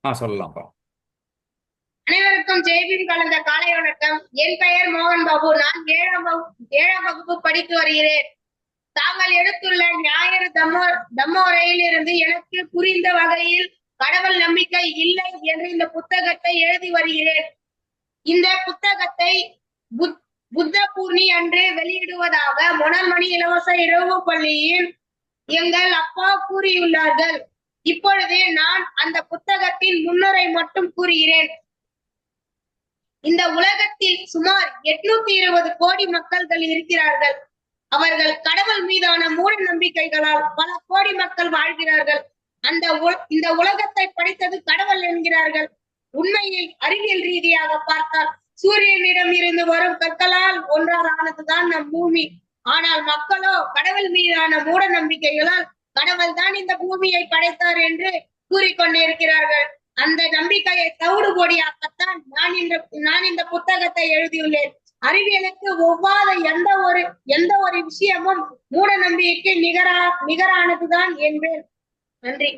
சொல்லலாம்ப்பா. அனைவருக்கும் ஜெய்பீம் கலந்த காலை வணக்கம். என் பெயர் மோகன் பாபு. நான் ஏழாம் வகுப்பு படித்து வருகிறேன். தாங்கள் எடுத்துள்ள ஞாயிறு தம்மோரையில் இருந்து எனக்கு புரிந்த வகையில் கடவுள் நம்பிக்கை இல்லை என்று இந்த புத்தகத்தை எழுதி வருகிறேன். இந்த புத்தகத்தை புத்த பூர்ணி அன்று வெளியிடுவதாக மொனல்மணி இலவச இரவு பள்ளியில் எங்கள் அப்பா கூறியுள்ளார்கள். இப்பொழுது நான் அந்த புத்தகத்தின் முன்னுரை மட்டும் கூறுகிறேன். இந்த உலகத்தில் சுமார் 820 கோடி மக்கள்கள் இருக்கிறார்கள். அவர்கள் கடவுள் மீதான மூட நம்பிக்கைகளால் பல கோடி மக்கள் வாழ்கிறார்கள். இந்த உலகத்தை படைத்தது கடவுள் என்கிறார்கள். உண்மையில் அறிவியல் ரீதியாக பார்த்தால் சூரியனிடம் இருந்து வரும் கற்களால் ஒன்றால் ஆனதுதான் நம் பூமி. ஆனால் மக்களோ கடவுள் மீதான மூட நம்பிக்கைகளால் கடவுள் தான் இந்த பூமியை படைத்தார் என்று கூறிக்கொண்டிருக்கிறார்கள். அந்த நம்பிக்கையை தவிடு பொடியாக்கத்தான் நான் இந்த புத்தகத்தை எழுதியுள்ளேன். அறிவியலுக்கு ஒவ்வாத எந்த ஒரு விஷயமும் மூட நம்பிக்கைக்கு நிகரானதுதான் என்பேன். நன்றி.